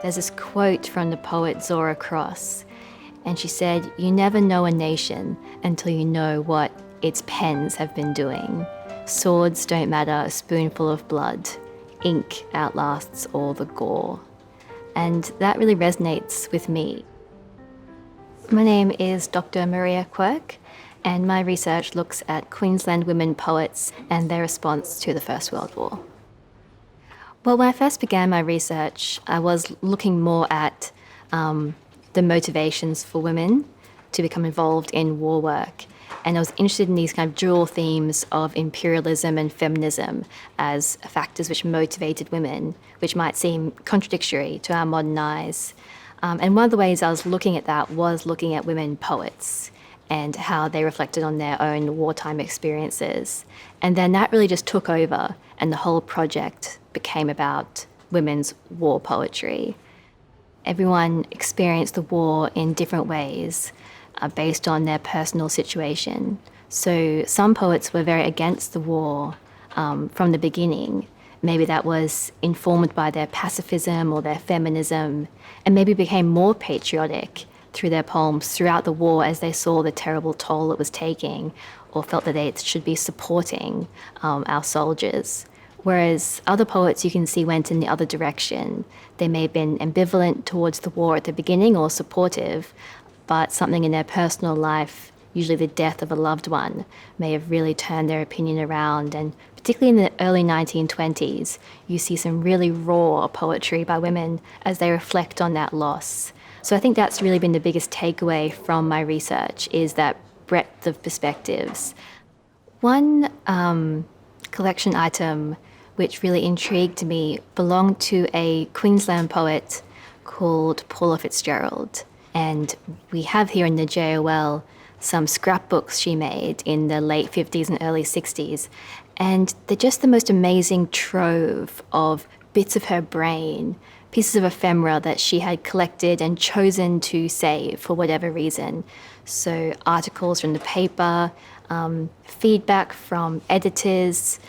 There's this quote from the poet Zora Cross, and she said, "You never know a nation until you know what its pens have been doing. Swords don't matter, a spoonful of blood. Ink outlasts all the gore." And that really resonates with me. My name is Dr. Maria Quirk, and my research looks at Queensland women poets and their response to the First World War. Well, when I first began my research, I was looking more at the motivations for women to become involved in war work. And I was interested in these kind of dual themes of imperialism and feminism as factors which motivated women, which might seem contradictory to our modern eyes. And one of the ways I was looking at that was looking at women poets and how they reflected on their own wartime experiences. And then that really just took over, and the whole project became about women's war poetry. Everyone experienced the war in different ways based on their personal situation. So some poets were very against the war from the beginning. Maybe that was informed by their pacifism or their feminism, and maybe became more patriotic through their poems throughout the war as they saw the terrible toll it was taking, or felt that they should be supporting our soldiers. Whereas other poets you can see went in the other direction. They may have been ambivalent towards the war at the beginning or supportive, but something in their personal life, usually the death of a loved one, may have really turned their opinion around. And particularly in the early 1920s, you see some really raw poetry by women as they reflect on that loss. So I think that's really been the biggest takeaway from my research, is that breadth of perspectives. One collection item which really intrigued me belonged to a Queensland poet called Paula Fitzgerald. And we have here in the JOL some scrapbooks she made in the late 50s and early 60s. And they're just the most amazing trove of bits of her brain, pieces of ephemera that she had collected and chosen to save for whatever reason. So articles from the paper, feedback from editors,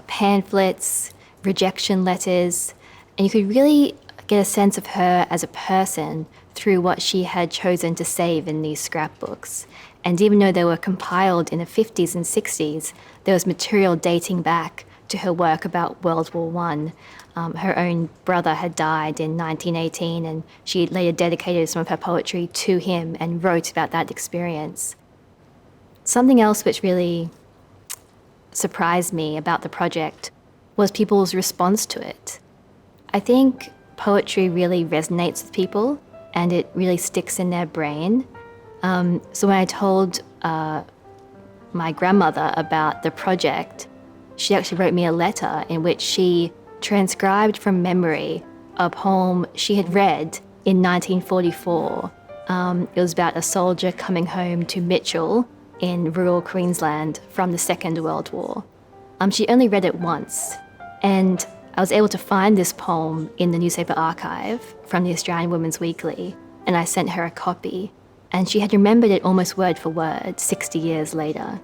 pamphlets, rejection letters, and you could really get a sense of her as a person through what she had chosen to save in these scrapbooks. And even though they were compiled in the 50s and 60s, there was material dating back to her work about World War I. Her own brother had died in 1918, and she later dedicated some of her poetry to him and wrote about that experience. Something else which really surprised me about the project was people's response to it. I think poetry really resonates with people, and it really sticks in their brain. So when I told my grandmother about the project, she actually wrote me a letter in which she transcribed from memory a poem she had read in 1944. It was about a soldier coming home to Mitchell in rural Queensland from the Second World War. She only read it once, and I was able to find this poem in the newspaper archive from the Australian Women's Weekly, and I sent her a copy. And she had remembered it almost word for word 60 years later.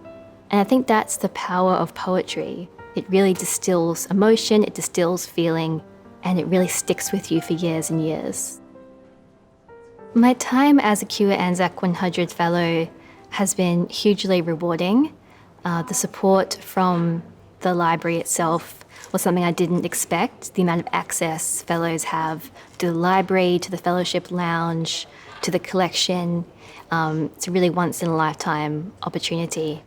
And I think that's the power of poetry. It really distills emotion, it distills feeling, and it really sticks with you for years and years. My time as a QANZAC 100 Fellow has been hugely rewarding. The support from the library itself was something I didn't expect. The amount of access fellows have to the library, to the fellowship lounge, to the collection. It's a really once-in-a-lifetime opportunity.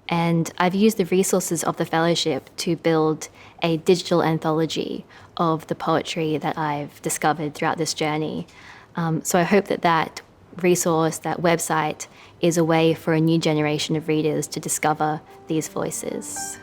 And I've used the resources of the fellowship to build a digital anthology of the poetry that I've discovered throughout this journey. So I hope that that resource, that website, is a way for a new generation of readers to discover these voices.